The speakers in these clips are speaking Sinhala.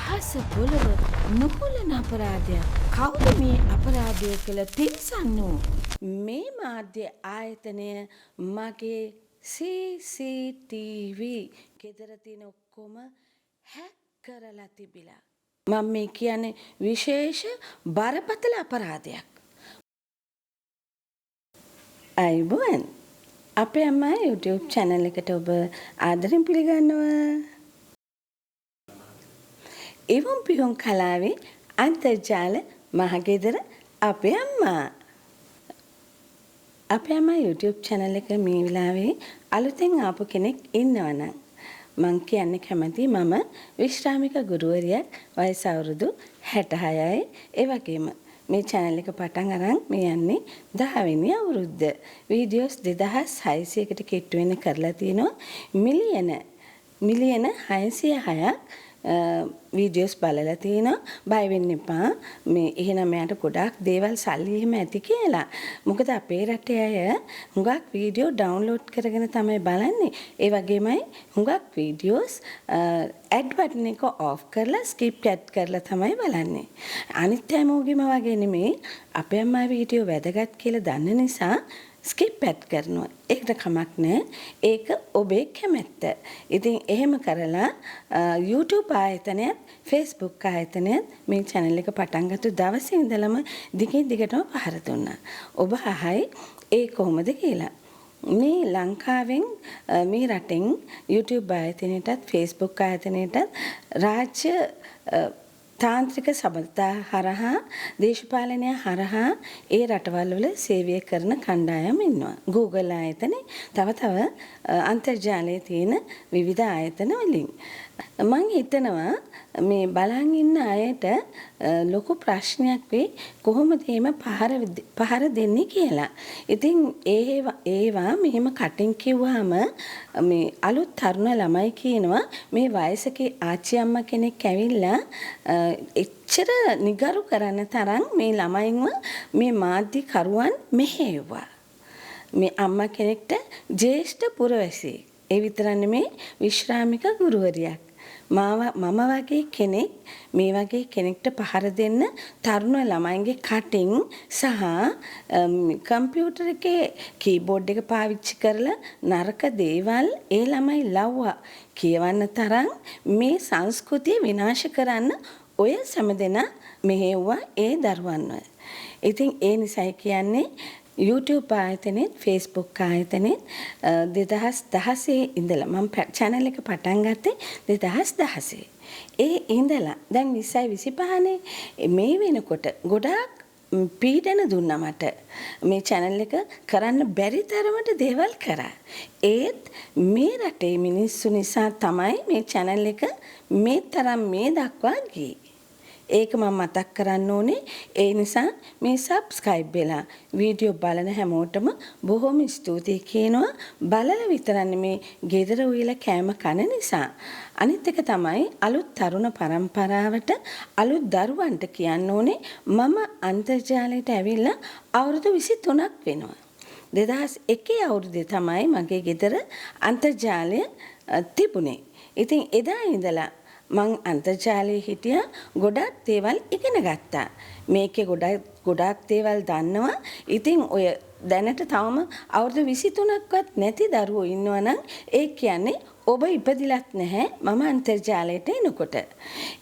අහස පොළව නුහුලන අපරාධයක්. කවුද මේ අපරාධය කළ තිරිසන්නු? මේ මාධ්‍ය ආයතනය මගේ CCTV ගෙදර තියෙන ඔක්කොම හැක් කරලා තිබිලා. මම මේ කියන්නේ විශේෂ බරපතල අපරාධයක්. අයිබෝන් අපේ අම්මා YouTube channel එකට ඔබ ආදරෙන් පිළිගන්නවා. එවුම් පිහුම් කලාවේ අන්තර්ජාල මහගෙදර අපේ අම්මා. අපේ අම්මා YouTube channel එක මේ වෙලාවේ අලුතෙන් ආපු කෙනෙක් ඉන්නවනම් මං කියන්න කැමති මම විශ්‍රාමික ගුරුවරියක් වයස අවුරුදු 66යි. ඒ වගේම මේ channel එක පටන් අරන් මේ යන්නේ 10 වෙනි අවුරුද්ද. වීඩියෝස් 2600කට කිට්ටු වෙන කරලා තිනවා. මිලියන 606ක් වීඩියෝස් බලලා තිනවා. බය වෙන්න එපා. මේ එහෙනම් මෙයාට ගොඩාක් දේවල් සල්ලි එහෙම ඇති කියලා. මොකද අපේ රටේ අය හුඟක් වීඩියෝ ඩවුන්ලෝඩ් කරගෙන තමයි බලන්නේ. ඒ වගේමයි හුඟක් වීඩියෝස් ඇඩ් බටන් එක ඔෆ් කරලා ස්කිප් ඇඩ් කරලා තමයි බලන්නේ. අනිත් හැමෝගෙම වගේ නෙමෙයි අපේ අම්මා වීඩියෝ වැදගත් කියලා දන්න නිසා ස්කිප් ඇඩ් කරනවා. ඒකට කමක් නැහැ. ඒක ඔබේ කැමැත්ත. ඉතින් එහෙම කරලා YouTube ආයතනයත් Facebook ආයතනයත් මේ channel එක පටන් ගත්ත දවසේ ඉඳලම දිගින් දිගටම පහර දුන්නා. ඔබ අහයි ඒ කොහොමද කියලා. මේ ලංකාවෙන් මේ රටෙන් YouTube ආයතනයටත් Facebook ආයතනයටත් රාජ්‍ය තාන්ත්‍රික සබඳතා හරහා දේශපාලනය හරහා ඒ රටවල් වල සේවය කරන කණ්ඩායම් ඉන්නවා. Google ආයතනේ තව අන්තර්ජාලයේ තියෙන විවිධ ආයතන වලින්. මම හිතනවා මේ බලන් ඉන්න අයට ලොකු ප්‍රශ්නයක් වෙයි කොහොමද එහෙම පහර දෙන්නේ කියලා. ඉතින් ඒවා මෙහෙම කටින් කිව්වහම මේ අලුත් තරුණ ළමයි කියනවා මේ වයසකේ ආච්චි අම්මා කෙනෙක් ඇවිල්ලා එච්චර නිගරු කරන තරම් මේ ළමයින්ව මේ මාධ්‍ය කරුවන් මෙහෙයුවා. මේ අම්මා කෙනෙක්ට ජ්‍යෙෂ්ඨ පුරවැසියෙක්. ඒ විතරක් නෙමෙයි විශ්‍රාමික ගුරුවරියක්. මම වගේ කෙනෙක් මේ වගේ කෙනෙක්ට පහර දෙන්න තරුණ ළමයින්ගේ කටින් සහ කම්පියුටර් එකේ කීබෝඩ් එක පාවිච්චි කරලා නරක දේවල් ඒ ළමයි ලව්වා කියවන්න තරම් මේ සංස්කෘතිය විනාශ කරන්න ඔය සෑමදෙනා මෙහෙව්වා ඒ දරුවන්ව. ඉතින් ඒ නිසයි කියන්නේ YouTube ආයතනෙත් Facebook ආයතනෙත් 2016 ඉඳලා මම channel එක පටන් ගත්තේ 2016. ඒ ඉඳලා දැන් 2025නේ මේ වෙනකොට ගොඩාක් පීඩන දුන්නා මට. මේ channel එක කරන්න බැරි තරමට දේවල් කරා. ඒත් මේ රටේ මිනිස්සු නිසා තමයි මේ channel එක මේ තරම් මේ දක්වා ගියේ. ඒක මම මතක් කරන්න ඕනේ. ඒ නිසා මේ subscribe වෙලා වීඩියෝ බලන හැමෝටම බොහොම ස්තුතියි කියනවා. බලලා විතරක් නෙමේ ගෙදර උයලා කෑම කන නිසා. අනිත් එක තමයි අලුත් තරුණ පරම්පරාවට අලුත් දරුවන්ට කියන්න ඕනේ මම අන්තර්ජාලයට ඇවිල්ලා අවුරුදු 23ක් වෙනවා. 2001 අවුරුද්දේ තමයි මගේ ගෙදර අන්තර්ජාලය තිබුණේ. ඉතින් එදා ඉඳලා මං අන්තර්ජාලයේ හිටියා ගොඩක් දේවල් ඉගෙන ගත්තා. මේකේ ගොඩක් දේවල් දන්නවා. ඉතින් ඔය දැනට තවම අවුරුදු 23ක්වත් නැති දරුවෝ ඉන්නවනම් ඒ කියන්නේ ඔබ ඉපදිලත් නැහැ මම අන්තර්ජාලයට එනකොට.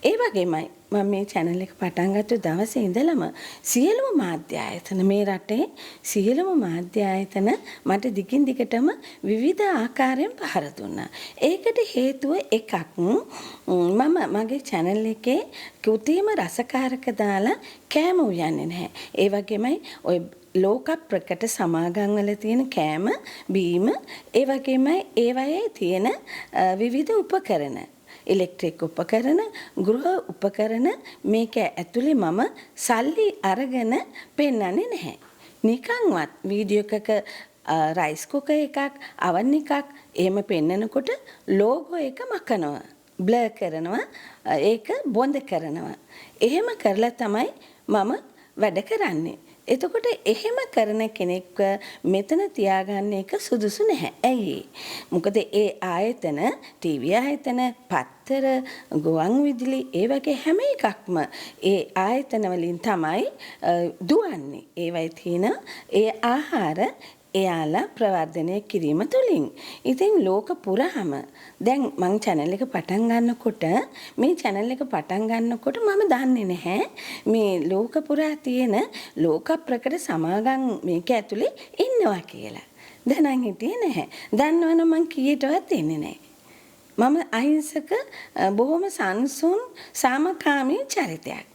ඒ වගේමයි මම මේ channel එක පටන් ගත්ත දවසේ ඉඳලම සියලුම මාධ්‍ය ආයතන මේ රටේ සියලුම මාධ්‍ය ආයතන මට දිගින් දිගටම විවිධ ආකාරයෙන් පහර දුන්නා. ඒකට හේතුව එකක් මම මගේ channel එකේ කෘතිම රසකාරක දාලා කෑම උයන්නේ නැහැ. ඒ වගේමයි ඔය ලෝක ප්‍රකට සමාගම් වල තියෙන කෑම බීම ඒ වගේමයි ඒවයේ තියෙන විවිධ උපකරණ ඉලෙක්ට්‍රික් උපකරණ ගෘහ උපකරණ මේක ඇතුලේ මම සල්ලි අරගෙන පෙන්නන්නේ නැහැ. නිකන්වත් වීඩියෝ එකක රයිස් කුකර් එකක් අවන් එකක් එහෙම පෙන්නනකොට ලෝගෝ එක මකනවා බ්ලර් කරනවා ඒක බොඳ කරනවා. එහෙම කරලා තමයි මම වැඩ කරන්නේ. එතකොට එහෙම කරන කෙනෙක්ව මෙතන තියාගන්න එක සුදුසු නැහැ. ඇයි? මොකද ඒ ආයතන, ටීවී ආයතන, පත්තර, ගුවන් විදුලි ඒ වගේ හැම එකක්ම ඒ ආයතන වලින් තමයි දුවන්නේ. ඒවයි තියෙන ඒ ආහාර එයාලා ප්‍රවර්ධනය කිරීම තුළින්. ඉතින් ලෝක පුරාම දැන් මං channel එක පටන් ගන්නකොට මේ channel එක පටන් ගන්නකොට මම දන්නේ නැහැ මේ ලෝක පුරා තියෙන ලෝක ප්‍රකට සමාගම් මේක ඇතුලේ ඉන්නවා කියලා. දැනන් හිටියේ නැහැ. දන්නවනම් මං කීයටවත් එන්නේ නැහැ. මම අහිංසක බොහොම සංසුන් සාමකාමී චරිතයක්.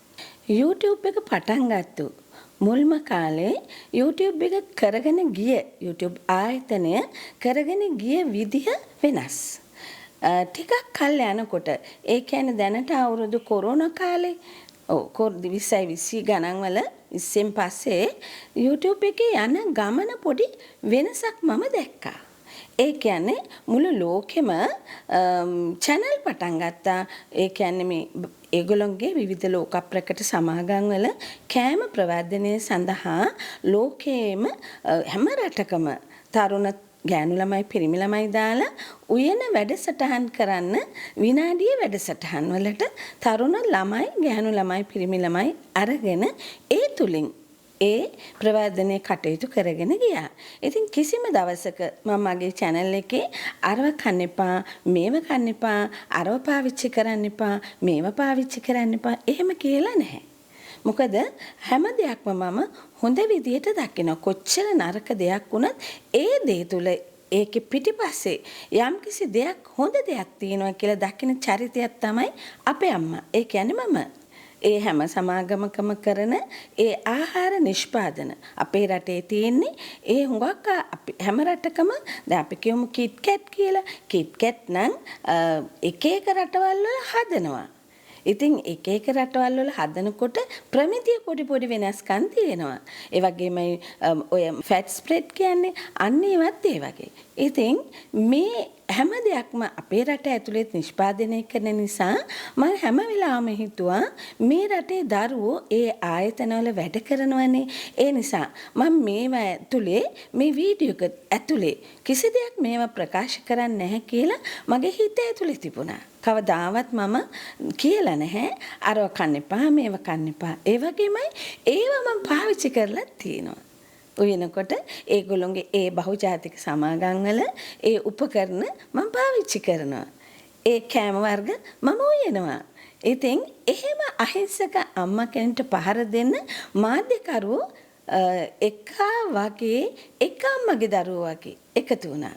YouTube එක පටන් ගත්තා. මුල්ම කාලේ YouTube එක කරගෙන ගිය YouTube ආයතනය කරගෙන ගිය විදිහ වෙනස්. ටිකක් කල් යනකොට ඒ කියන්නේ දැනට අවුරුදු කොරෝනා කාලේ 2020 ගණන් වල ඉස්සෙන් පස්සේ YouTube එකේ යන ගමන පොඩි වෙනසක් මම දැක්කා. ඒ කියන්නේ මුළු ලෝකෙම channel පටන් ගත්තා. ඒ කියන්නේ මේ ඒගොල්ලන්ගේ විවිධ ලෝක ප්‍රකට සමාගම් වල කෑම ප්‍රවර්ධනය සඳහා ලෝකයේම හැම රටකම තරුණ ගෑනු ළමයි පිරිමි ළමයි දාලා උයන වැඩසටහන් කරන්න විනාඩියේ වැඩසටහන් වලට තරුණ ළමයි ගෑනු ළමයි පිරිමි ළමයි අරගෙන ඒ තුලින් ඒ ප්‍රවර්ධනයේ කටයුතු කරගෙන ගියා. ඉතින් කිසිම දවසක මම මගේ channel එකේ අරව කන්න එපා, මේව කන්න එපා, අරව පාවිච්චි කරන්න එපා, මේව පාවිච්චි කරන්න එපා එහෙම කියලා නැහැ. මොකද හැම දෙයක්ම මම හොඳ විදියට දකිනවා. කොච්චර නරක දෙයක් වුණත් ඒ දේ තුල ඒකේ පිටිපස්සේ යම්කිසි දෙයක් හොඳ දෙයක් තියෙනවා කියලා දකින චරිතයක් තමයි අපේ අම්මා. ඒ කියන්නේ මම. ඒ හැම සමාගමකම කරන ඒ ආහාර නිෂ්පාදන අපේ රටේ තියෙන්නේ ඒ හුඟක් හැම රටකම දැන් අපි කියමු කිට් කැට් කියලා. කිට් කැට් නම් එක එක රටවල් වල හදනවා. ඉතින් එක එක රටවල් වල හදනකොට ප්‍රමිතිය පොඩි පොඩි වෙනස්කම් තියෙනවා. ඒ වගේම ඔය ෆැට් ස්ප්‍රෙඩ් කියන්නේ අන්න ඒවත් ඒ වගේ. ඉතින් මේ හැම දෙයක්ම අපේ රට ඇතුළේ නිෂ්පාදනය කරන නිසා මම හැම වෙලාවෙම හිතුවා මේ රටේ දරුවෝ ඒ ආයතනවල වැඩ කරනවනේ. ඒ නිසා මම මේවා ඇතුළේ මේ වීඩියෝ එක ඇතුළේ කිසි දෙයක් මේවා ප්‍රකාශ කරන්නේ නැහැ කියලා මගේ හිත ඇතුළේ තිබුණා. කවදාවත් මම කියලා නැහැ අරව කන්න එපා මේව කන්න එපා. ඒ වගේමයි ඒව මම පාවිච්චි කරලා තියෙනවා. උයනකොට ඒගොල්ලොන්ගේ ඒ බහුජාතික සමාගම් වල ඒ උපකරණ මම පාවිච්චි කරනවා. ඒ කෑම වර්ග මම උයනවා. ඉතින් එහෙම අහිංසක අම්මා කෙනෙක්ට පහර දෙන්න මාධ්‍යකරුවෝ එක වගේ එක අම්මගේ දරුවෝ වගේ එකතු වුණා.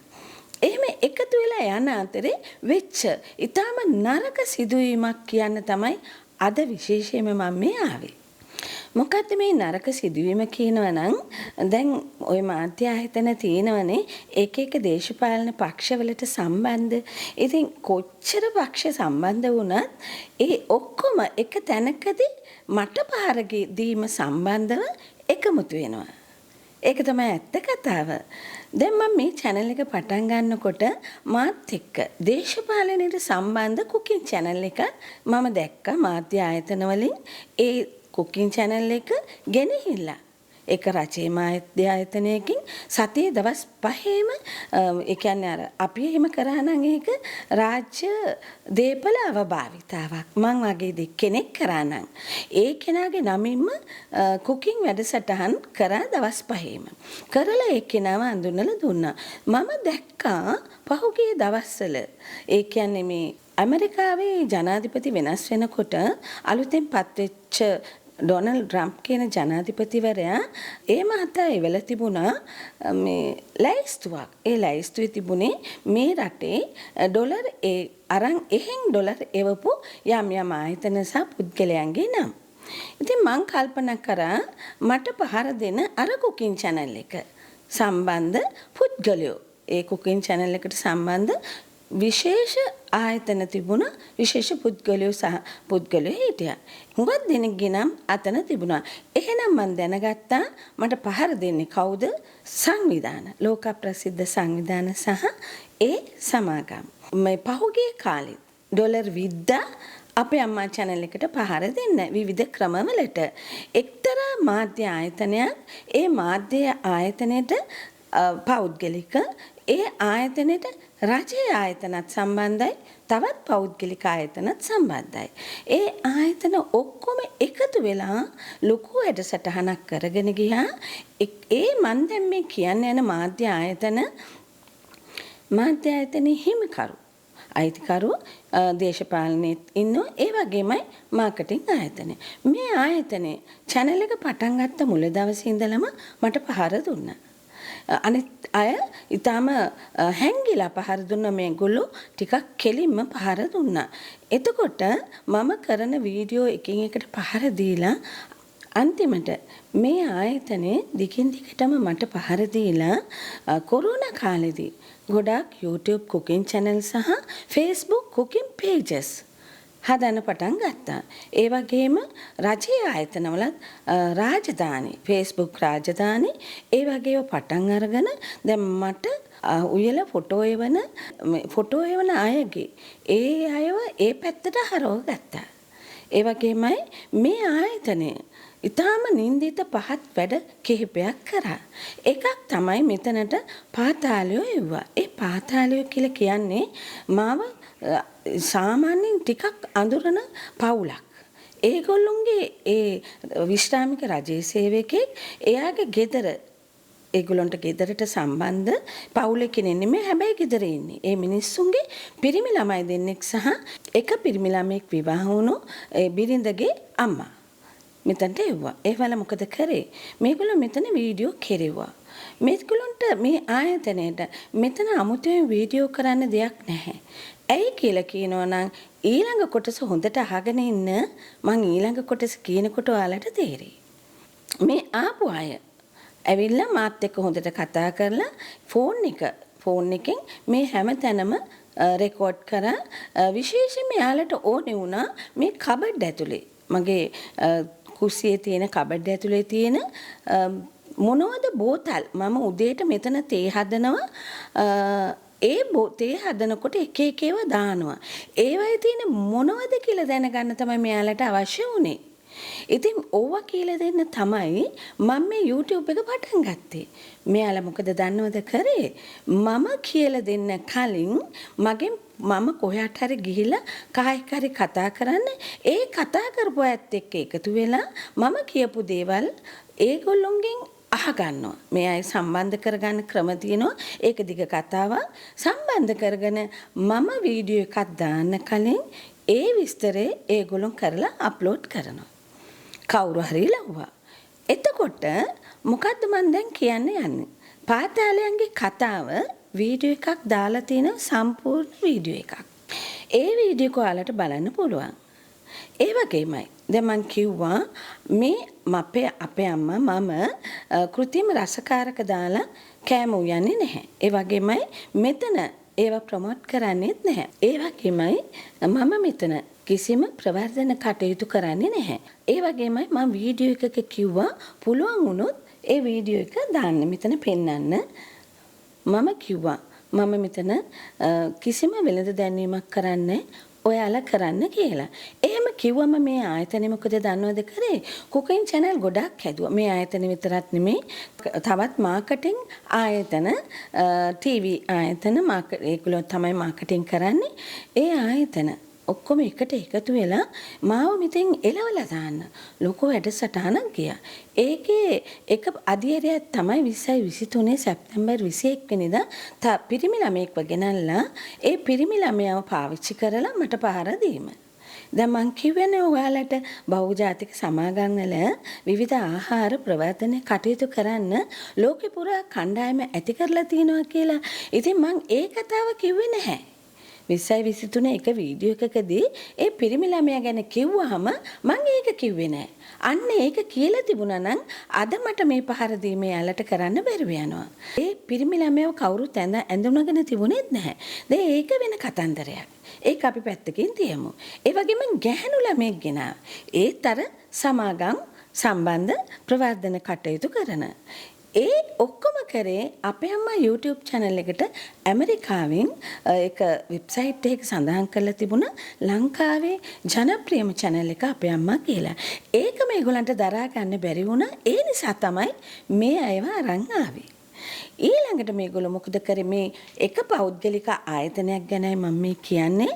එහෙම එකතු වෙලා යන අතරේ වෙච්ච ඊටම නරක සිදුවීමක් කියන්න තමයි අද විශේෂයෙන්ම මම මේ ආවේ. මොකද්ද මේ නරක සිදුවීම කියනවා නම් දැන් ওই මාධ්‍ය ආයතන තියෙනවනේ එක එක දේශපාලන පක්ෂවලට සම්බන්ධ. ඉතින් කොච්චර පක්ෂ සම්බන්ධ වුණත් ඒ ඔක්කොම එක තැනකදී මට පහර දීම සම්බන්ධව එකමුතු වෙනවා. ඒක තමයි ඇත්ත කතාව. දැන් මම මේ channel එක පටන් ගන්නකොට මාත් එක්ක දේශපාලනයට සම්බන්ධ කුකින් channel එක මම දැක්කා මාධ්‍ය ආයතන වලින් ඒ කුකින් channel එක ගෙනහිල්ලා ඒක රචේ මාධ්‍ය ආයතනයකින් සතියේ දවස් 5ෙම ඒ කියන්නේ අර අපි එහෙම කරා නම් ඒක රාජ්‍ය දීපල අවභාවිතාවක් මං වගේ කෙනෙක් කරා නම් ඒ කෙනාගේ නමින්ම කුකින් වැඩසටහන් කරා දවස් 5ෙම කරලා ඒ කෙනාව අඳුනලා දුන්නා. මම දැක්කා පහුගිය දවස්වල ඒ කියන්නේ මේ ඇමරිකාවේ ජනාධිපති වෙනස් වෙනකොට අලුතෙන් පත්වෙච්ච ඩොනල්ඩ් ට්‍රම්ප් කියන ජනාධිපතිවරයා ඒ මහතා එවලා තිබුණා මේ ලැයිස්තුවක්. ඒ ලැයිස්තුවේ තිබුණේ මේ රටේ ඩොලර් අරන් එහෙන් ඩොලර් එවපු යම් යම් ආයතන සහ පුද්ගලයන්ගේ නම්. ඉතින් මං කල්පනා කරා මට පහර දෙන අර කුකින් channel එක සම්බන්ධ පුද්ගලයෝ ඒ කුකින් channel එකට සම්බන්ධ විශේෂ ආයතන තිබුණා. විශේෂ පුද්ගලයෝ සහ පුද්ගලයෝ හිටියා. හුඟක් දෙනෙක්ගේ නම් අතන තිබුණා. එහෙනම් මම දැනගත්තා මට පහර දෙන්නේ කවුද? සංවිධාන. ලෝක ප්‍රසිද්ධ සංවිධාන සහ ඒ සමාගම්. මේ පහුගිය කාලේ ඩොලර් විද්දා අපේ අම්මා channel එකට පහර දෙන්න විවිධ ක්‍රමවලට. එක්තරා මාධ්‍ය ආයතනයක් ඒ මාධ්‍ය ආයතනයට පෞද්ගලික ඒ ආයතනයට රජයේ ආයතනත් සම්බන්ධයි තවත් පෞද්ගලික ආයතනත් සම්බන්ධයි. ඒ ආයතන ඔක්කොම එකතු වෙලා ලොකු වැඩසටහනක් කරගෙන ගියා. ඒ මන් දැන් මේ කියන්න යන මාධ්‍ය ආයතනයේ හිමිකරු අයිතිකරු දේශපාලනයේ ඉන්නවා. ඒ වගේමයි මාකටිං ආයතනය. මේ ආයතනයේ channel එක පටන් ගත්ත මුල දවසේ ඉඳලම මට පහර දුන්නා. අනිත් අය ඊටම හැංගිලා පහර දුන්න මේගොල්ලෝ ටිකක් කෙලින්ම පහර දුන්නා. එතකොට මම කරන වීඩියෝ එකින් එකට පහර දීලා අන්තිමට මේ ආයතනයේ දිගින් දිගටම මට පහර දීලා කොරෝනා කාලෙදී ගොඩාක් YouTube cooking channel සහ Facebook cooking pages හදන්න පටන් ගත්තා. ඒ වගේම රජයේ ආයතනවල රාජධානි Facebook රාජධානි ඒ වගේව පටන් අරගෙන දැන් මට උයල ෆොටෝ එවන අයගේ ඒ අයව ඒ පැත්තට හරව ගත්තා. ඒ වගේමයි මේ ආයතනය ඊටාම නින්දිත පහත් වැඩ කිහිපයක් කරා. එකක් තමයි මෙතනට පාතාලයෝ එව්වා. ඒ පාතාලයෝ කියලා කියන්නේ මාව සාමාන්‍යයෙන් ටිකක් අඳුරන පවුලක්. ඒගොල්ලොන්ගේ ඒ විශ්‍රාමික රජයේ සේවකෙක් එයාගේ ගෙදර ඒගොල්ලන්ට ගෙදරට සම්බන්ධ පවුලේ කෙනෙක් නෙමෙයි හැබැයි ගෙදර ඉන්නේ. ඒ මිනිස්සුන්ගේ පිරිමි ළමයි දෙන්නෙක් සහ එක පිරිමි ළමෙක් විවාහ වුණු ඒ බිරිඳගේ අම්මා. මෙතනට එව්වා. ඒවල මොකද කරේ? මේගොල්ලෝ මෙතන වීඩියෝ කෙරෙව්වා. මේගොල්ලන්ට මේ ආයතනයේට මෙතන අමුතුවෙන් වීඩියෝ කරන්න දෙයක් නැහැ. ඇයි කියලා කියනවා නම් ඊළඟ කොටස හොඳට අහගෙන ඉන්න මං ඊළඟ කොටස කියනකොට ඔයාලට තේරෙයි. මේ ආපු අය ඇවිල්ලා මාත් එක්ක හොඳට කතා කරලා ෆෝන් එකෙන් මේ හැම තැනම රෙකෝඩ් කරා. විශේෂයෙන්ම යාලට ඕනේ වුණා මේ කබඩ් ඇතුලේ මගේ කුස්සියේ තියෙන කබඩ් ඇතුලේ තියෙන මොනවද බෝතල් මම උදේට මෙතන තේ හදනවා ඒ තේ හදනකොට එක එක ඒවා දානවා. ඒවයේ තියෙන මොනවද කියලා දැනගන්න තමයි මෙයාලට අවශ්‍ය වුනේ. ඉතින් ඕවා කියලා දෙන්න තමයි මම මේ YouTube එක පටන් ගත්තේ. මෙයාලා මොකද දන්නවද කරේ? මම කියලා දෙන්න කලින් මම කොහයට හරි ගිහිල්ලා කායික හරි කතා කරන්න ඒ කතා කරපු අයත් එක්ක එකතු වෙලා මම කියපු දේවල් ඒගොල්ලොන්ගෙන් අහගන්නවා. මේ අය සම්බන්ධ කරගන්න ක්‍රම තියෙනවා. ඒක දිග කතාවක්. සම්බන්ධ කරගෙන මම වීඩියෝ එකක් දාන්න කලින් ඒ විස්තරේ ඒගොල්ලොන් කරලා අප්ලෝඩ් කරනවා. කවුරු හරි ලව්වා. එතකොට මොකද්ද මම දැන් කියන්න යන්නේ? පාතාලයන්ගේ කතාව වීඩියෝ එකක් දාලා තියෙන සම්පූර්ණ වීඩියෝ එකක්. ඒ වීඩියෝ එක ඔයාලට බලන්න පුළුවන්. ඒ වගේමයි දැන් මම කිව්වා මේ අපේ අම්මා මම කෘත්‍රිම රසකාරක දාලා කෑම උයන්නේ නැහැ. ඒ වගේමයි මෙතන ඒවා ප්‍රොමෝට් කරන්නේත් නැහැ. ඒ වගේමයි මම මෙතන කිසිම ප්‍රවර්ධන කටයුතු කරන්නේ නැහැ. ඒ වගේමයි මම වීඩියෝ එකක කිව්වා පුළුවන් වුණොත් ඒ වීඩියෝ එක දාන්න මෙතන පෙන්නන්න. මම කිව්වා මම මෙතන කිසිම වෙළඳ දැන්වීමක් කරන්නේ ඔයාලා කරන්න කියලා. එහෙම කිව්වම මේ ආයතනෙ මොකද දන්නවද කරේ? කුකින් channel ගොඩක් හැදුවා. මේ ආයතනෙ විතරක් නෙමෙයි තවත් මාකටිං ආයතන TV ආයතන ඒගොල්ලෝ තමයි මාකටිං කරන්නේ. ඒ ආයතන ඔක්කොම එකට එකතු වෙලා මාව මෙතෙන් එලවලා දාන්න ලොකු වැඩසටහනක් ගියා. ඒකේ එක අධ්‍යයනයක් තමයි 2023 සැප්තැම්බර් 21 වෙනිදා පිරිමි ළමයෙක්ව ගෙනල්ලා ඒ පිරිමි ළමයාව පාවිච්චි කරලා මට පහර දීම. දැන් මං කියවනේ ඔයාලට බහුජාතික සමාගම් වල විවිධ ආහාර ප්‍රවර්ධන කටයුතු කරන්න ලෝකෙ පුරා කණ්ඩායම ඇති කරලා තියෙනවා කියලා. ඉතින් මං ඒ කතාව කිව්වේ නැහැ. 2023 එක වීඩියෝ එකකදී ඒ පිරිමි ළමයා ගැන කිව්වහම මම ඒක කිව්වේ නෑ. අන්න ඒක කියලා තිබුණා නම් අද මට මේ පහර දීමේ යාලට කරන්න බැරුව යනවා. ඒ පිරිමි ළමයාව කවුරුත් ඇඳුනගෙන තිබුණෙත් නැහැ. දැන් ඒක වෙන කතන්දරයක්. ඒක අපි පැත්තකින් තියමු. ඒ වගේම ගැහැණු ළමයෙක් ගෙනාවා. ඒතර සමාගම් සම්බන්ධ ප්‍රවර්ධන කටයුතු කරන. ඒ ඔක්කොම කරේ අපේ අම්මා YouTube channel එකට ඇමරිකාවෙන් එක වෙබ්සයිට් එකක සඳහන් කරලා තිබුණා ලංකාවේ ජනප්‍රියම channel එක අපේ අම්මා කියලා. ඒක මේගොල්ලන්ට දරා ගන්න බැරි වුණා. ඒ නිසා තමයි මේ අයව අරන් ආවේ. ඊළඟට මේගොල්ලෝ මොකද කරේ මේ එක පෞද්ගලික ආයතනයක් ගැනයි මම මේ කියන්නේ.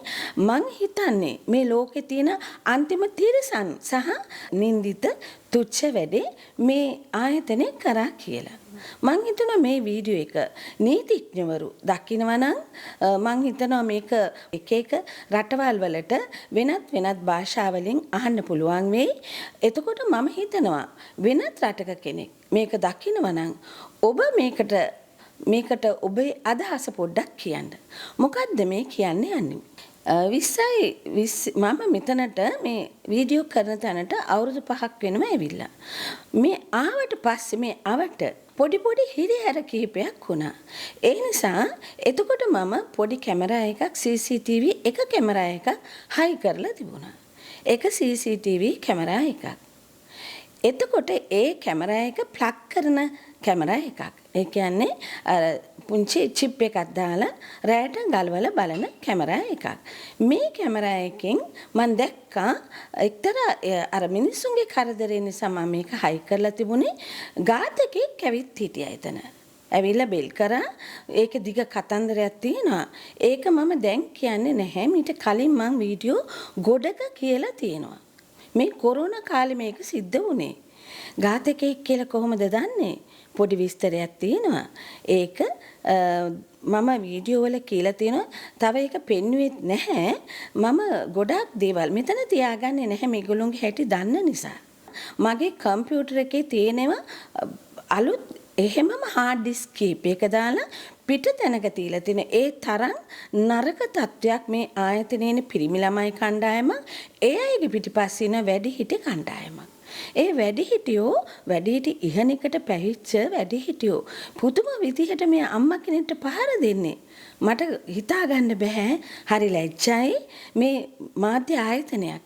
මං හිතන්නේ මේ ලෝකේ තියෙන අන්තිම තිරසන් සහ නින්දිත තුච්ච වැඩේ මේ ආයතනේ කරා කියලා. මං හිතනවා මේ වීඩියෝ එක නීතිඥවරු දකිනවා නම් මං හිතනවා මේක එක එක රටවල් වලට වෙනත් භාෂාවලින් අහන්න පුළුවන් වෙයි. එතකොට මම හිතනවා වෙනත් රටක කෙනෙක් මේක දකිනවා නම් ඔබ මේකට ඔබේ අදහස පොඩ්ඩක් කියන්න. මොකද්ද මේ කියන්නේ යන්නේ? 20යි මම මෙතනට මේ වීඩියෝ කරන තැනට අවුරුදු 5ක් වෙනම ඇවිල්ලා. මේ ආවට පස්සේ මේ අවට පොඩි හිරිහැර කිහිපයක් වුණා. ඒ නිසා එතකොට මම පොඩි කැමරා එකක් CCTV එක කැමරා එකක් හයි කරලා තිබුණා. එක CCTV කැමරා එකක්. එතකොට ඒ කැමරා එක ප්ලග් කරන කැමරා එකක්. ඒ කියන්නේ පුංචි චිප් එකක් දාලා රෑට ගලවලා බලන කැමරා එකක්. මේ කැමරා එකෙන් මම දැක්කා එක්තරා අර මිනිස්සුන්ගේ කරදරේ නිසා මම මේක හයි කරලා තිබුණේ ගාතකේ කැවිත් හිටියා එතන. ඇවිල්ලා බෙල් කරා. ඒක දිග කතන්දරයක් තියෙනවා. ඒක මම දැන් කියන්නේ නැහැ. මීට කලින් මම වීඩියෝ ගොඩක කියලා තියෙනවා. මේ කොරෝනා කාලේ මේක සිද්ධ වුණේ. ඝාතකයෙක් කියලා කොහොමද දන්නේ? පොඩි විස්තරයක් තියෙනවා. ඒක මම වීඩියෝ වල කියලා තියෙනවා. තව එක පෙන්වෙත් නැහැ. මම ගොඩාක් දේවල් මෙතන තියාගන්නේ නැහැ මේගොල්ලෝගේ හැටි දන්න නිසා. මගේ කම්පියුටර් එකේ තියෙනවා අලුත් එහෙමම හાર્ඩ් ඩිස්ක් කීපයක දාලා පිට තැනක තියලා තියෙන ඒ තරම් නරක තත්වයක් මේ ආයතනයේ පිරිමි ළමයි කණ්ඩායම ඒ අයගේ පිටිපස්සේ ඉන වැඩිහිටි කණ්ඩායමක්. ඒ වැඩිහිටි ඉහනිකට පැහිච්ච වැඩිහිටියෝ පුදුම විදිහට මේ අම්මා කෙනෙක්ට පහර දෙන්නේ. මට හිතා ගන්න බෑ. හරි ලැජ්ජයි මේ මාධ්‍ය ආයතනයක්.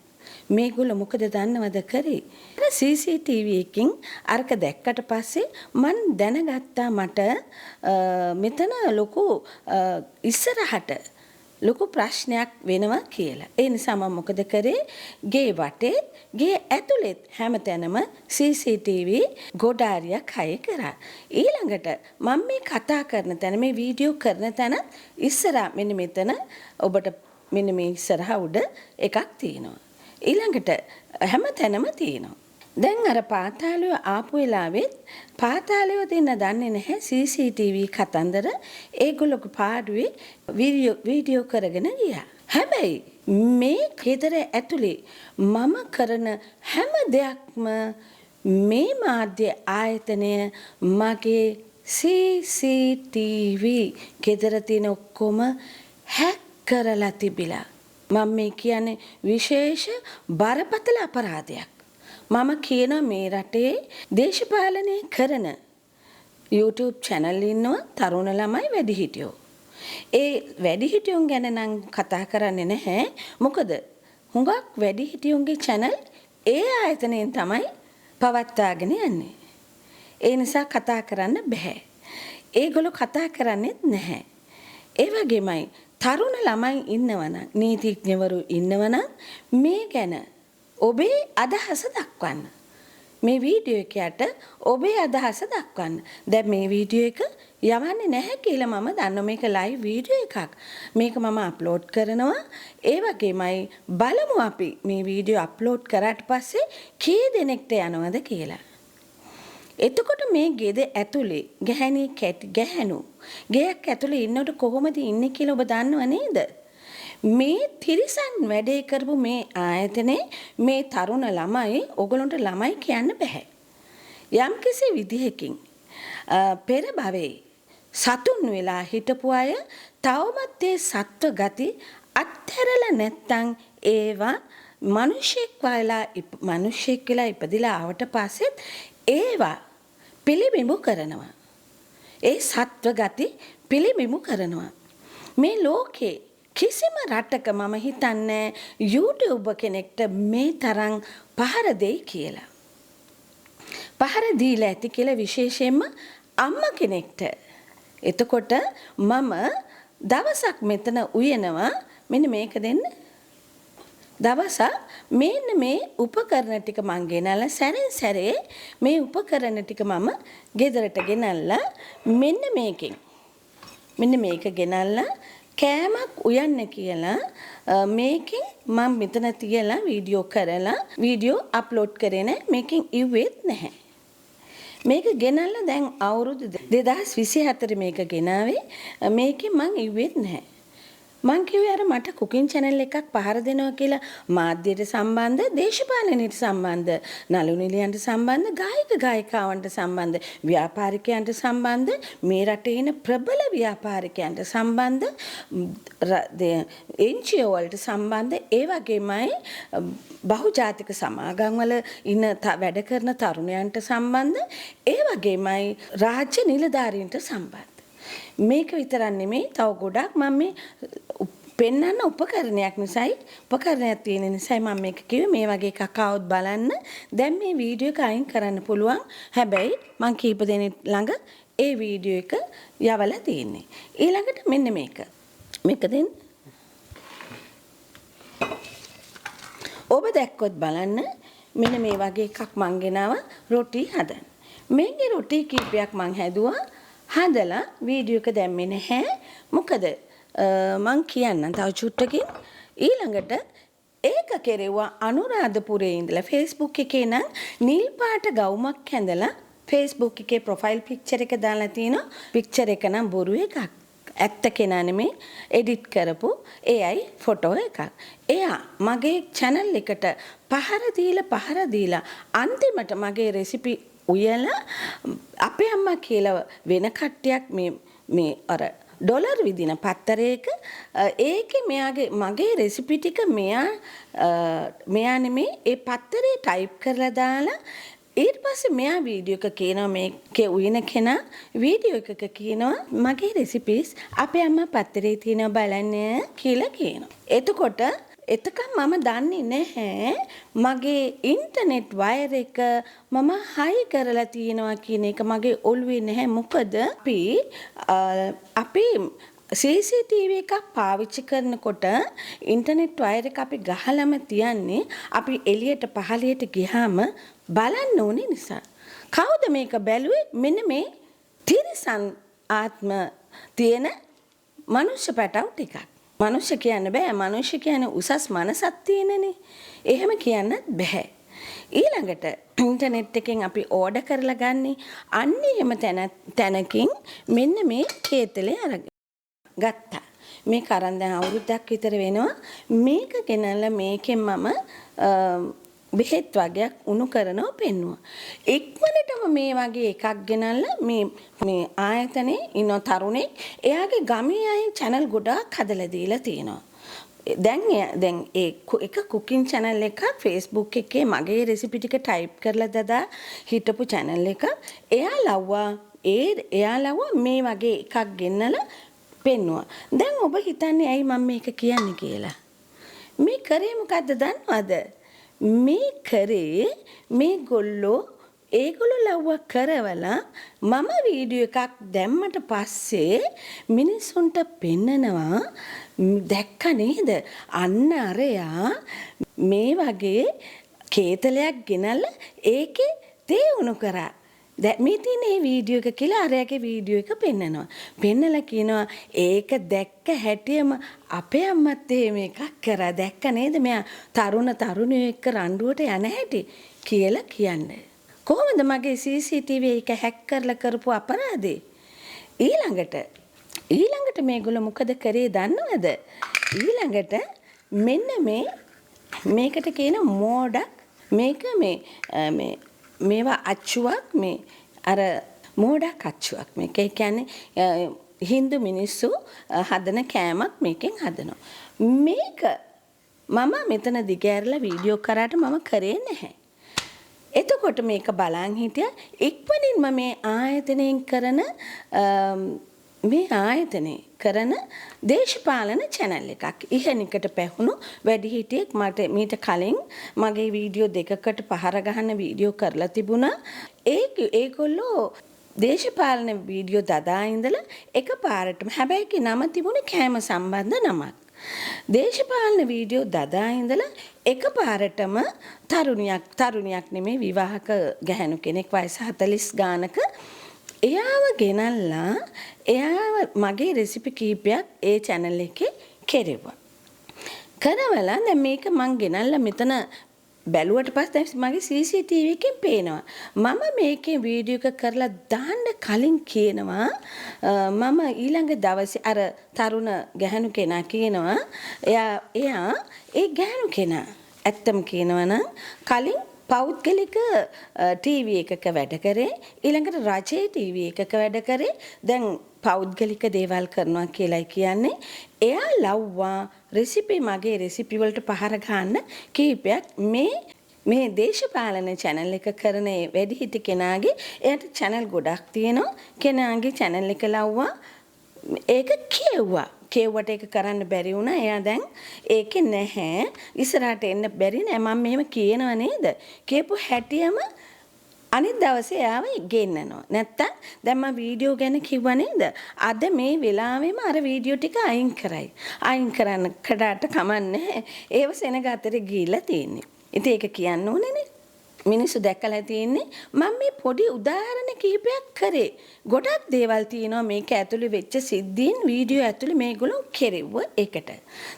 මේගොල්ලෝ මොකද දන්නවද කරේ? CCTV එකකින් අරක දැක්කට පස්සේ මන් දැනගත්තා මට මෙතන ලොකු ඉස්සරහට ලොකු ප්‍රශ්නයක් වෙනවා කියලා. ඒ නිසා මම මොකද කරේ? ගේ වටේ ගේ ඇතුළෙත් හැමතැනම CCTV ගොඩාරියක් හයි කරා. ඊළඟට මම මේ කතා කරන තැන මේ වීඩියෝ කරන තැන ඉස්සරහා මෙන්න මෙතන ඔබට මෙන්න මේ ඉස්සරහා උඩ එකක් තියෙනවා. ඊළඟට හැමතැනම තියෙනවා. දැන් අර පාතාලය ආපු වෙලාවෙත් පාතාලය දෙන්න දන්නේ නැහැ CCTV කතන්දර. ඒගොල්ලෝ පාඩුවේ වීඩියෝ කරගෙන ගියා. හැබැයි මේ ගෙදර ඇතුලේ මම කරන හැම දෙයක්ම මේ මාධ්‍ය ආයතනය මගේ CCTV ගෙදර තියෙන ඔක්කොම හැක් කරලා තිබිලා. මම මේ කියන්නේ විශේෂ බරපතල අපරාධයක්. මම කියන මේ රටේ දේශපාලනය කරන YouTube channel ඉන්නවා තරුණ ළමයි වැඩිහිටියෝ. ඒ වැඩිහිටියුන් ගැන නම් කතා කරන්නේ නැහැ. මොකද හුඟක් වැඩිහිටියුන්ගේ channel ඒ ආයතනයෙන් තමයි පවත්වාගෙන යන්නේ. ඒ නිසා කතා කරන්න බෑ. ඒගොල්ලෝ කතා කරන්නේත් නැහැ. ඒ වගේමයි තරුණ ළමයි ඉන්නවනම් නීතිඥවරු ඉන්නවනම් මේ ගැන ඔබේ අදහස දක්වන්න. මේ වීඩියෝ එකයට ඔබේ අදහස දක්වන්න. දැන් මේ වීඩියෝ එක යවන්නේ නැහැ කියලා මම දන්නවා. මේක ලයිව් වීඩියෝ එකක්. මේක මම අප්ලෝඩ් කරනවා. ඒ වගේමයි බලමු අපි මේ වීඩියෝ අප්ලෝඩ් කරාට පස්සේ කී දෙනෙක්ට යනවද කියලා. එතකොට මේ ගෙද ඇතුලේ ගැහැණු ගෙයක් ඇතුලේ ඉන්නකොට කොහොමද ඉන්නේ කියලා ඔබ දන්නව නේද? මේ තිරිසන් වැඩේ කරපු මේ ආයතනේ මේ තරුණ ළමයි ඔයගොල්ලන්ට ළමයි කියන්න බෑ. යම්කිසි විදිහකින් පෙර භවයේ සතුන් වෙලා හිටපු අය තවමත් ඒ සත්ව ගති අත්හැරලා නැත්තම් ඒවා මිනිසෙක් වෙලා ඉපදිලා ආවට පස්සෙත් ඒවා පිළිබිඹු කරනවා. ඒ සත්ව ගති පිළිබිඹු කරනවා. මේ ලෝකේ කිසිම රටක මම හිතන්නේ YouTube කෙනෙක්ට මේ තරම් පහර දෙයි කියලා. පහර දීලා ඇති කියලා විශේෂයෙන්ම අම්මා කෙනෙක්ට. එතකොට මම දවසක් මෙතන උයනවා මෙන්න මේක දෙන්න. දවසක් මෙන්න මේ උපකරණ ටික මං ගෙනල්ලා සැරෙන් සැරේ මේ උපකරණ ටික මම ගෙදරට ගෙනල්ලා මෙන්න මේක ගෙනල්ලා කෑමක් උයන්න කියලා මේකෙන් මම මෙතන තියලා වීඩියෝ අප්ලෝඩ් කරේ නැහැ. මේකෙන් ඉවෙත් නැහැ. මේක ගෙනල්ලා දැන් අවුරුදු 2024 මේක ගෙනාවේ. මේකෙන් මං ඉවෙත් නැහැ. මං කිව්වේ අර මට කුකින් channel එකක් පහර දෙනවා කියලා මාධ්‍යයට සම්බන්ධ, දේශපාලනයට සම්බන්ධ, නළු නිලියන්ට සම්බන්ධ, ගායිකාවන්ට සම්බන්ධ, ව්‍යාපාරිකයන්ට සම්බන්ධ, මේ රටේ ඉන්න ප්‍රබල ව්‍යාපාරිකයන්ට සම්බන්ධ, NGO වලට සම්බන්ධ, ඒ වගේමයි බහුජාතික සමාගම් වල ඉන්න වැඩ කරන තරුණයන්ට සම්බන්ධ, ඒ වගේමයි රාජ්‍ය නිලධාරීන්ට සම්බන්ධ. මේක විතරක් නෙමෙයි තව ගොඩක් මම මේ පෙන්වන්න උපකරණයක් තියෙන නිසායි මම මේක කිව්වේ මේ වගේ එකක් આવොත් බලන්න. දැන් මේ වීඩියෝ එක අයින් කරන්න පුළුවන්. හැබැයි මම කීප දෙනෙක් ළඟ ඒ වීඩියෝ එක යවලා තියෙන්නේ. ඊළඟට මෙන්න මේක දෙන්න. ඔබ දැක්කොත් බලන්න මෙන්න මේ වගේ එකක් මං ගෙනාවා රොටි හදන්න. මේකේ රොටි කීපයක් මං හැදුවා. හදලා වීඩියෝ එක දැම්මේ නැහැ. මොකද මං කියන්නම් තව චුට්ටකින්. ඊළඟට ඒක කෙරෙව්වා අනුරාධපුරේ ඉඳලා Facebook එකේ නම් නිල් පාට ගවුමක් හැඳලා Facebook එකේ ප්‍රොෆයිල් පික්චර් එක දාලා තිනවා. පික්චර් එක නම් බොරු එකක්. ඇත්ත කෙනා නෙමෙයි එඩිට් කරපු AI ෆොටෝ එකක්. එයා මගේ channel එකට පහර දීලා අන්තිමට මගේ රෙසිපි උයලා අපේ අම්මා කියලා වෙන කට්ටියක් මේ අර ඩොලර් විදින පත්තරයක ඒකේ මගේ රෙසිපි ටික මෙයා නෙමේ ඒ පත්තරේ ටයිප් කරලා දාලා ඊට පස්සේ මෙයා වීඩියෝ එක කියනවා මේකේ උයන කෙනා වීඩියෝ එකක කියනවා මගේ රෙසිපීස් අපේ අම්මා පත්තරේ තියෙනවා බලන්න කියලා කියනවා. එතකොට මම දන්නේ නැහැ මගේ ඉන්ටර්නෙට් වයර් එක මම හයි කරලා තියෙනවා කියන එක මගේ ඔළුවේ නැහැ. මොකද අපි CCTV එකක් පාවිච්චි කරනකොට ඉන්ටර්නෙට් වයර් එක අපි ගහලම තියන්නේ අපි එළියට පහළියට ගියාම බලන්න ඕනේ නිසා. කවුද මේක බැලුවේ? මෙන්න මේ තිරිසන් ආත්ම තියෙන මනුෂ්‍ය පැටව් ටිකක්. මනුෂ්‍ය කියන්න බෑ. මනුෂ්‍ය කියන්නේ උසස් මනසක් තියෙනනේ. එහෙම කියන්නත් බෑ. ඊළඟට ඉන්ටර්නෙට් එකෙන් අපි ඕඩර් කරලා ගන්නේ අන්න එහෙම තැනකින් මෙන්න මේ කේතලේ අරගෙන ගත්තා. මේක අරන් දැන් අවුරුද්දක් විතර වෙනවා. මේක ගෙනල්ලා මේකෙන් මම බෙහෙත් වගේක් උණු කරනව පෙන්නුවා. ඉක්මනටම මේ වගේ එකක් ගෙනල්ලා මේ ආයතනයේ ඉන්න තරුණෙක් එයාගේ ගමේ අය channel ගොඩාක් හදලා දීලා තියෙනවා. දැන් එක කුකින් channel එකක් Facebook එකේ මගේ රෙසිපි ටික ටයිප් කරලා දදා හිටපු channel එක එයා ලව්වා මේ වගේ එකක් ගෙන්නලා පෙන්නුවා. දැන් ඔබ හිතන්නේ ඇයි මම මේක කියන්නේ කියලා? මේ කරේ මොකද්ද දන්නවද? මේ කරේ ඒගොල්ලෝ ලව්ව කරවලා මම වීඩියෝ එකක් දැම්මට පස්සේ මිනිස්සුන්ට පෙන්නනවා දැක්ක නේද? අන්න අරයා මේ වගේ කේතලයක් ගෙනල්ලා ඒකේ තේ උණු කරා. මේ තියෙන මේ වීඩියෝ එක කියලා අරයාගේ වීඩියෝ එක පෙන්නනවා. පෙන්නලා කියනවා ඒක දැක්ක හැටියම අපේ අම්මත් එහෙම එකක් කරා. දැක්ක නේද මෙයා තරුණියෝ එක්ක රණ්ඩුවට යන හැටි කියලා කියන්නේ. කොහොමද මගේ CCTV එක හැක් කරලා කරපු අපරාධේ? ඊළඟට මේගොල්ලෝ මොකද කරේ දන්නවද? ඊළඟට මෙන්න මේකට කියන මෝඩක් මේක මේවා අච්චුවක් අර මෝඩක් අච්චුවක් මේක කියන්නේ හින්දු මිනිස්සු හදන කෑමක් මේකෙන් හදනවා. මේක මම මෙතන දිගෑරලා වීඩියෝ කරාට මම කරේ නැහැ. එතකොට මේක බලන් හිටිය ඉක්මනින්ම මේ ආයතනයෙන් කරන මේ ආයතනේ කරන දේශපාලන channel එකක්. ඉහෙනිකට පැහුණු වැඩිහිටියෙක් මට මීට කලින් මගේ වීඩියෝ දෙකකට පහර ගහන වීඩියෝ කරලා තිබුණා. ඒගොල්ලෝ දේශපාලන වීඩියෝ දදා ඉඳලා එකපාරටම හැබැයි නම තිබුණේ කෑම සම්බන්ධ නමක්. දේශපාලන වීඩියෝ දදා ඉඳලා එකපාරටම තරුණියක් නෙමෙයි විවාහක ගැහැණු කෙනෙක් වයස 40 ගානක එයාව ගෙනල්ලා එයාව මගේ රෙසිපි කීපයක් ඒ channel එකේ කෙරෙව්වා. කරවලා දැන් මේක මං ගෙනල්ලා මෙතන බැලුවට පස්සේ මගේ CCTV එකෙන් පේනවා. මම මේකේ වීඩියෝ එක කරලා දාන්න කලින් කියනවා මම ඊළඟ දවසේ අර තරුණ ගැහණු කෙනා කියනවා එයා ඒ ගැහණු කෙනා ඇත්තම කියනවා නම් කලින් පෞද්ගලික ටීවී එකක වැඩ කරේ ඊළඟට රජයේ ටීවී එකක වැඩ කරේ දැන් පෞද්ගලික දේවල් කරනවා කියලායි කියන්නේ එයා ලව්වා රෙසිපි මගේ රෙසිපි වලට පහර ගන්න කීපයක් මේ දේශපාලන channel එක කරන වැඩිහිටි කෙනාගේ එයාට channel ගොඩක් තියෙනවා කෙනාගේ channel එක ලව්වා ඒක කියවුවට ඒක කරන්න බැරි වුණා. එයා දැන් ඒකේ නැහැ. ඉස්සරහට එන්න බැරි නෑ. මම මෙහෙම කියනව නේද? කියපු හැටියම අනිත් දවසේ එයාව ගෙන්නනවා. නැත්තම් දැන් මම වීඩියෝ ගැන කිව්වා නේද? අද මේ වෙලාවෙම අර වීඩියෝ ටික අයින් කරයි. අයින් කරන්න කඩාට කමන්නේ. ඒව සෙනග අතරේ ගිහිල්ලා තියෙන්නේ. ඉතින් ඒක කියන්න ඕනේ නේ. මිනිස්සු දැකලා තියෙන්නේ මම මේ පොඩි උදාහරණ කීපයක් කරේ. ගොඩක් දේවල් තියෙනවා මේක ඇතුලේ වෙච්ච සිද්ධීන් වීඩියෝ ඇතුලේ මේගොල්ලෝ කෙරෙව්ව එකට.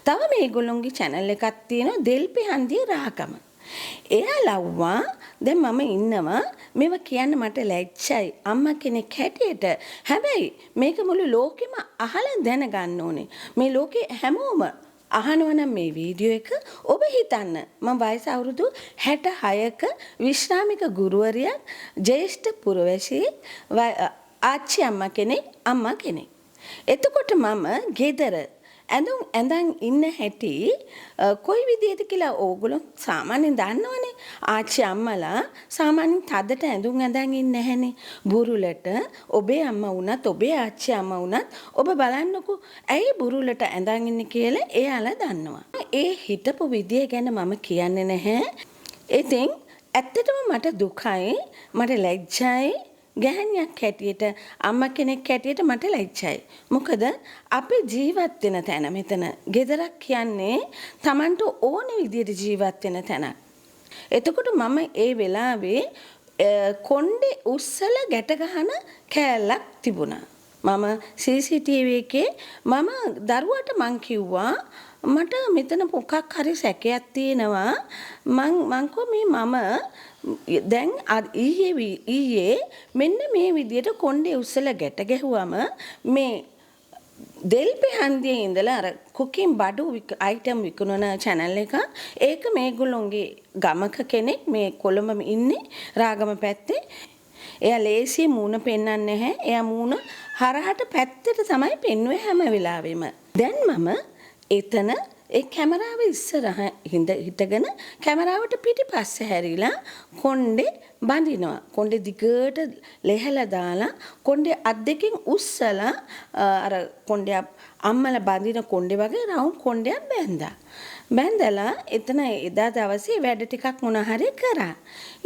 තව මේගොල්ලොන්ගේ channel එකක් තියෙනවා දෙල්පි හන්දිය රාකම. එයා ලව්වා දැන් මම ඉන්නවා මේවා කියන්න මට ලැජ්ජයි අම්මා කෙනෙක් හැටියට. හැබැයි මේක මුළු ලෝකෙම අහලා දැනගන්න ඕනේ. මේ ලෝකේ හැමෝම අහනවනම් මේ වීඩියෝ එක ඔබ හිතන්න මම වයස අවුරුදු 66ක විශ්‍රාමික ගුරුවරියක් ජ්‍යෙෂ්ඨ පුරවැසියෙක් ආච්චි අම්මා කෙනෙක්. එතකොට මම ගෙදර ඇඳන් ඉන්න හැටි කොයි විදිහද කියලා ඕගොල්ලෝ සාමාන්‍යයෙන් දන්නවනේ. ආච්චි අම්මලා සාමාන්‍යයෙන් තදට ඇඳුම් ඇඳන් ඉන්නේ නැහනේ. බුරුලට ඔබේ අම්මා වුණත් ඔබේ ආච්චි අම්මා වුණත් ඔබ බලන්නකෝ ඇයි බුරුලට ඇඳන් ඉන්නේ කියලා එයාලා දන්නවා. ඒ හිටපු විදිය ගැන මම කියන්නේ නැහැ. ඉතින් ඇත්තටම මට දුකයි මට ලැජ්ජයි ගැහණියක් හැටියට අම්මා කෙනෙක් හැටියට මට ලැජ්ජයි. මොකද අපි ජීවත් වෙන තැන මෙතන ගෙදරක් කියන්නේ Tamanට ඕන විදියට ජීවත් වෙන තැන. එතකොට මම ඒ වෙලාවේ කොණ්ඩේ උස්සලා ගැට ගහන කෑල්ලක් තිබුණා. මම CCTV එකේ මම දරුවට මං කිව්වා මට මෙතන මොකක් හරි සැකයක් තියෙනවා මං මම දැන් ඊයේ මෙන්න මේ විදියට කොණ්ඩේ උස්සලා ගැට ගැහුවම මේ දෙල්පි හන්දියේ ඉඳලා අර කුකින් බඩු අයිටම් විකුණන channel එක ඒක මේගොල්ලොන්ගේ ගමක කෙනෙක් මේ කොළඹ ඉන්නේ රාගම පැත්තේ එයා ලේසිය මූණ පෙන්වන්නේ නැහැ එයා මූණ හරහට පැත්තට තමයි පෙන්වුවේ හැම වෙලාවෙම දැන් මම එතන ඒ කැමරාව ඉස්සරහ හිටගෙන කැමරාවට පිටිපස්සේ හැරිලා කොණ්ඩේ බඳිනවා. කොණ්ඩේ දිගට ලෙහලා දාලා කොණ්ඩේ අත් දෙකෙන් උස්සලා අර කොණ්ඩේ අම්මලා බඳින කොණ්ඩේ වගේ රවුම් කොණ්ඩයක් බැඳලා. බැඳලා එතන එදා දවසේ වැඩ ටිකක් මොන හරි කරා.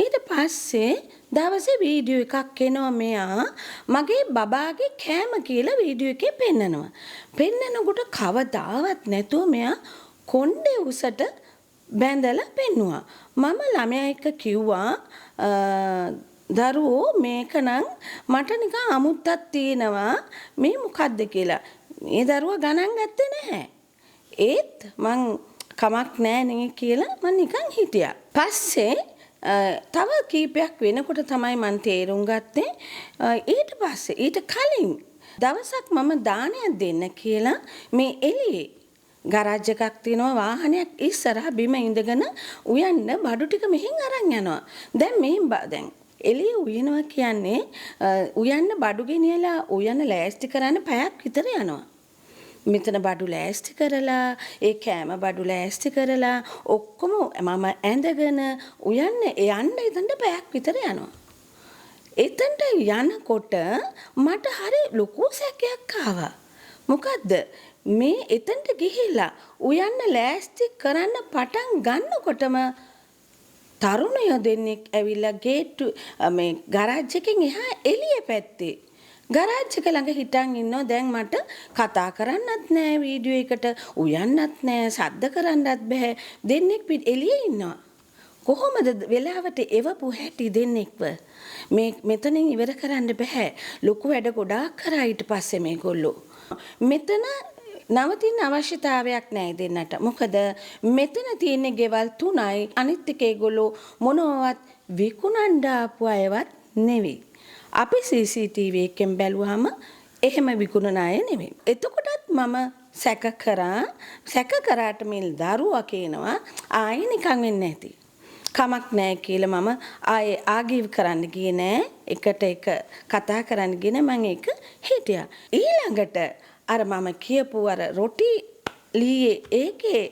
ඊට පස්සේ දවසේ වීඩියෝ එකක් එනවා මෙයා මගේ බබාගේ කෑම කියලා වීඩියෝ එකේ පෙන්නනවා. පෙන්නනකොට කවදාවත් නැතුව මෙයා කොණ්ඩේ උසට බැඳලා පෙන්නුවා. මම ළමයා එක්ක කිව්වා දරුවෝ මේක නම් මට නිකන් අමුත්තක් තියෙනවා මේ මොකද්ද කියලා. මේ දරුවා ගණන් ගත්තේ නැහැ. ඒත් මං කමක් නෑ නේ කියලා මං නිකන් හිටියා. පස්සේ තව කීපයක් වෙනකොට තමයි මං තේරුම් ගත්තේ ඊට පස්සේ ඊට කලින් දවසක් මම දානයක් දෙන්න කියලා මේ එළියේ ගරාජ් එකක් තියෙනවා වාහනයක් ඉස්සරහ බිම ඉඳගෙන උයන්න බඩු ටික මෙහෙන් අරන් යනවා. දැන් එළිය උයනවා කියන්නේ උයන්න බඩු ගෙනියලා උයන්න ලෑස්ති කරන්න පැයක් විතර යනවා. මෙතන බඩු ලෑස්ති කරලා ඒ කෑම බඩු ලෑස්ති කරලා ඔක්කොම මම ඇඳගෙන යන්න එතනට පැයක් විතර යනවා. එතනට යනකොට මට හරි ලොකු සැකයක් ආවා. මොකද්ද මේ එතනට ගිහිල්ලා උයන්න ලෑස්ති කරන්න පටන් ගන්නකොටම තරුණයෝ දෙන්නෙක් ඇවිල්ලා ගේට්ටු මේ ගරාජ් එකෙන් එහා එළිය පැත්තේ ගරාජ් එක ළඟ හිටන් ඉන්නවා. දැන් මට කතා කරන්නත් නෑ, වීඩියෝ එකට උයන්නත් නෑ, සද්ද කරන්නත් බෑ. දෙන්නෙක් එළියේ ඉන්නවා. කොහොමද වෙලාවට එවපු හැටි දෙන්නෙක්ව මේ මෙතනින් ඉවර කරන්න බෑ. ලොකු වැඩ ගොඩාක් කරා ඊට පස්සේ මේගොල්ලෝ. මෙතන නවතින අවශ්‍යතාවයක් නැහැ දෙන්නට. මොකද මෙතන තියෙන ගෙවල් 3යි. අනිත් එක ඒගොල්ලෝ මොනවත් විකුණන්න ආපු අයවත් නෙවෙයි. අපි CCTV එකෙන් බැලුවාම එහෙම විකුණන අය නෙවෙයි. එතකොටත් මම සැක කරාට මේ දරුවා කියනවා ආයෙ නිකන් වෙන්නේ නැති. කමක් නැහැ කියලා මම ආයේ ආගීව් කරන්න ගියේ නෑ. එකට එක කතා කරන්න ගියේ නෑ. මම ඒක හිටියා. ඊළඟට අර මම කියපු අර රොටි ලීයේ ඒකේ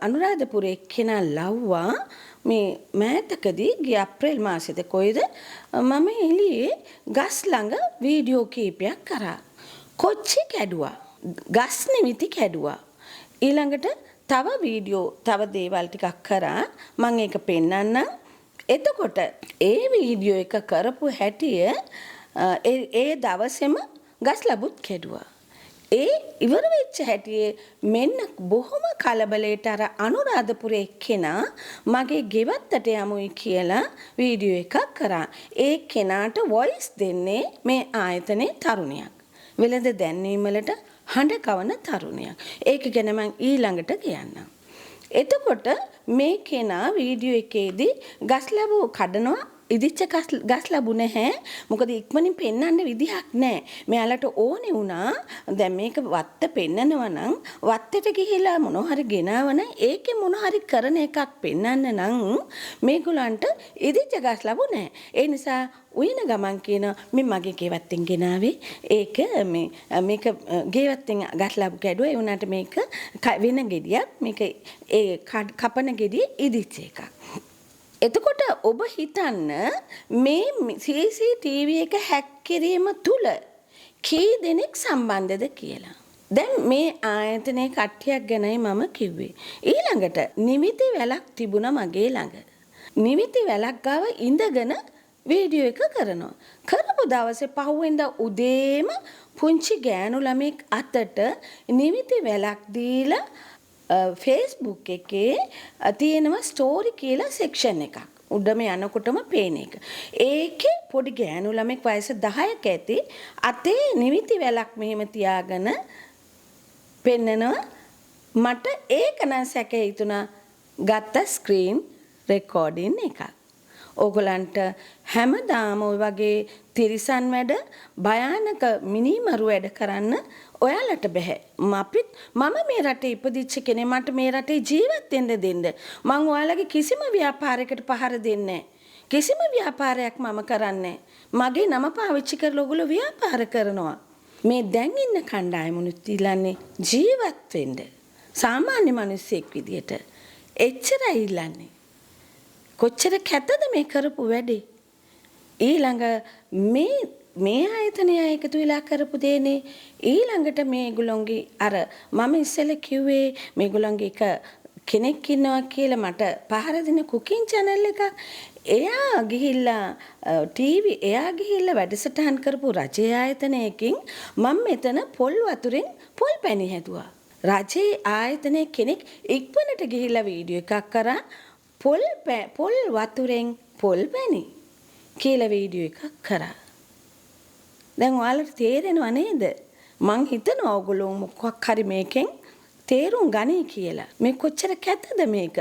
අනුරාධපුරේ කෙනා ලව්වා මේ මෑතකදී ගිය අප්‍රේල් මාසෙද කොයිද මම එළියේ ගස් ළඟ වීඩියෝ කීපයක් කරා. කොච්චි කැඩුවා. ගස් නිමිති කැඩුවා. ඊළඟට තව වීඩියෝ තව දේවල් ටිකක් කරා. මම ඒක පෙන්නන්නම්. එතකොට ඒ වීඩියෝ එක කරපු හැටිය ඒ දවසේම ගස් ලැබුත් කැඩුවා. ඒ ඉවර වෙච්ච හැටියේ මෙන්න බොහොම කලබලයට අර අනුරාධපුරේ කෙනා මගේ ගෙවත්තට යමුයි කියලා වීඩියෝ එකක් කරා. ඒ කෙනාට වොයිස් දෙන්නේ මේ ආයතනයේ තරුණයක්. වෙළඳ දැන්වීම වලට හඬ කවන තරුණයක්. ඒක ගැන මම ඊළඟට කියන්නම්. එතකොට මේ කෙනා වීඩියෝ එකේදී ගස් ලැබුව කඩනවා. ඉදිච්ච ගස් ලැබු නැහැ. මොකද ඉක්මනින් පෙන්වන්න විදිහක් නැහැ. මෙයාලට ඕනේ වුණා දැන් මේක වත්ත පෙන්නනවා නම් වත්තට ගිහිලා මොන හරි ගෙනාවන ඒකේ මොන හරි කරන එකක් පෙන්වන්න නම් මේගොල්ලන්ට ඉදිච්ච ගස් ලැබු නැහැ. ඒ නිසා උයන ගමන් කියන මේ මගේ ගෙවත්තෙන් ගෙනාවේ ඒක මේක ගෙවත්තෙන් ගස් ලැබු කැඩුවා. ඒ උනාට මේක වෙන ගෙඩියක්. මේක ඒ කපන ගෙඩිය ඉදිච්ච එකක්. එතකොට ඔබ හිතන්න මේ CCTV එක හැක් කිරීම තුල කී දෙනෙක් සම්බන්ධද කියලා. දැන් මේ ආයතනයේ කට්ටියක් ගැනයි මම කිව්වේ. ඊළඟට නිමිති වැලක් තිබුණා මගේ ළඟ. නිමිති වැලක් ගාව ඉඳගෙන වීඩියෝ එක කරනවා. කරපු දවසේ පහුවෙන්දා උදේම පුංචි ගෑනු ළමෙක් අතට නිමිති වැලක් දීලා Facebook එකේ තියෙනවා ස්ටෝරි කියලා සෙක්ෂන් එකක්. උඩම යනකොටම පේන එක. ඒකේ පොඩි ගෑනු ළමෙක් වයස 10ක ඇති අතේ නිමිති වැලක් මෙහෙම තියාගෙන පෙන්නනවා. මට ඒක නම් සැකේ හිතුණා ගත්ත ස්ක්‍රීන් රෙකෝඩින් එකක්. ඕගලන්ට හැමදාම ওই වගේ තිරිසන් වැඩ භයානක මිනිමරු වැඩ කරන්න ඔයාලට බෑ. මම මේ රටේ ඉපදිච්ච කෙනෙක්. මට මේ රටේ ජීවත් වෙන්න දෙන්න. මම ඔයාලගේ කිසිම ව්‍යාපාරයකට පහර දෙන්නේ නැහැ. කිසිම ව්‍යාපාරයක් මම කරන්නේ මගේ නම පාවිච්චි කරලා ඔයගොල්ලෝ ව්‍යාපාර කරනවා. මේ දැන් ඉන්න කණ්ඩායමුනුත් ඉල්ලන්නේ ජීවත් වෙන්න. සාමාන්‍ය මිනිස්සෙක් විදියට. එච්චරයි ඉල්ලන්නේ. කොච්චර කැතද මේ කරපු වැඩේ. ඊළඟ මේ ආයතනය එකතු වෙලා කරපු දේනේ. ඊළඟට මේගොල්ලෝගේ අර මම ඉස්සෙල්ලා කිව්වේ මේගොල්ලෝගේ එක කෙනෙක් ඉන්නවා කියලා මට පහර දෙන කුකින් channel එකක්. එයා ගිහිල්ලා එයා ගිහිල්ලා වැඩසටහන් කරපු රජයේ ආයතනයකින් මම මෙතන පොල් වතුරෙන් පොල් පැණි හැදුවා. රජයේ ආයතනයේ කෙනෙක් ඉක්මනට ගිහිල්ලා වීඩියෝ එකක් කරා පොල් වතුරෙන් පොල් පැණි කියලා වීඩියෝ එකක් කරා. දැන් ඔයාලට තේරෙනව නේද? මං හිතනවා ඔයගොල්ලෝ මොකක් හරි මේකෙන් තේරුම් ගනී කියලා. මේ කොච්චර කැතද මේක?